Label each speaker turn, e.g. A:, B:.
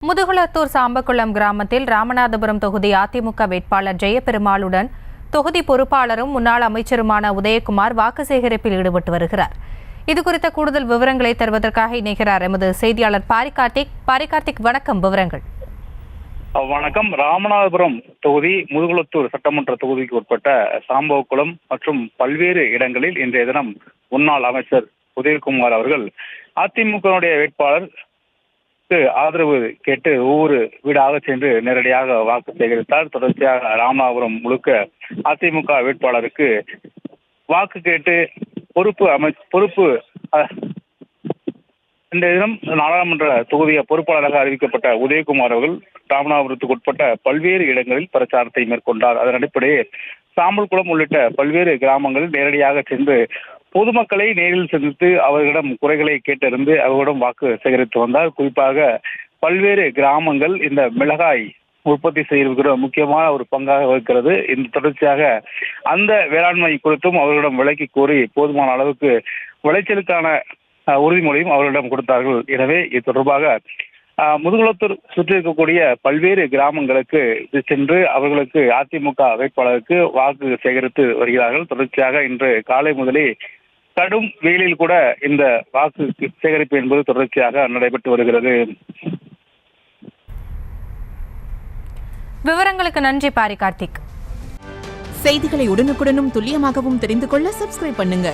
A: முதுகுளத்தூர் சாம்பக்குளம் கிராமத்தில் ராமநாதபுரம் தொகுதி அதிமுக வேட்பாளர் ஜெயபெருமாளுடன் தொகுதி பொறுப்பாளரும் முன்னாள் அமைச்சருமான உதயகுமார் வாக்கு சேகரிப்பில் ஈடுபட்டு வருகிறார். இதுகுறித்த கூடுதல் விவரங்களை தருவதற்காக இணைகிறார் எமது செய்தியாளர் பாரிகார்த்திக். வணக்கம். விவரங்கள்.
B: வணக்கம். ராமநாதபுரம் தொகுதி முதுகுளத்தூர் சட்டமன்ற தொகுதிக்கு உட்பட்ட சாம்பவக்குளம் மற்றும் பல்வேறு இடங்களில் இன்றைய தினம் முன்னாள் அமைச்சர் உதயகுமார் அவர்கள் அதிமுக வேட்பாளர் ஆதரவு கேட்டு ஒவ்வொரு வீடாக சென்று நேரடியாக வாக்கு சேகரித்தார். தொடர்ச்சியாக ராமநாதபுரம் முழுக்க அதிமுக வேட்பாளருக்கு வாக்கு கேட்டு பொறுப்பு இந்த தினம் நாடாளுமன்ற தொகுதிய பொறுப்பாளராக அறிவிக்கப்பட்ட உதயகுமார் அவர்கள் ராமநாதபுரத்துக்கு உட்பட்ட பல்வேறு இடங்களில் பிரச்சாரத்தை மேற்கொண்டார். அதன் அடிப்படையில் சாம்பல்குளம் உள்ளிட்ட பல்வேறு கிராமங்களில் நேரடியாக சென்று பொதுமக்களை நேரில் சந்தித்து அவர்களிடம் குறைகளை கேட்டறிந்து அவர்களிடம் வாக்கு சேகரித்து வந்தார். குறிப்பாக பல்வேறு கிராமங்கள் இந்த மிளகாய் உற்பத்தி செய்கிற முக்கியமான ஒரு பங்காக இருக்கிறது. இந்த தொடர்ச்சியாக அந்த வேளாண்மை குறித்தும் அவர்களிடம் விலைக்கு கோரி போதுமான அளவுக்கு விளைச்சலுக்கான உறுதிமொழியும் அவர்களிடம் கொடுத்தார்கள். எனவே இது தொடர்பாக முதுகுளத்தூர் சுற்றி இருக்கக்கூடிய பல்வேறு கிராமங்களுக்கு சென்று அவர்களுக்கு அதிமுக வேட்பாளருக்கு வாக்கு சேகரித்து வருகிறார்கள். தொடர்ச்சியாக இன்று காலை முதலே கடும் வெயிலில் கூட இந்த வாக்கு சேகரிப்பு என்பது தொடர்ச்சியாக நடைபெற்று வருகிறது.
A: விவரங்களுக்கு நன்றி பாரிகார்த்திக்.
C: செய்திகளை உடனுக்குடனும் துல்லியமாகவும் தெரிந்து கொள்ள சப்ஸ்கிரைப் பண்ணுங்க.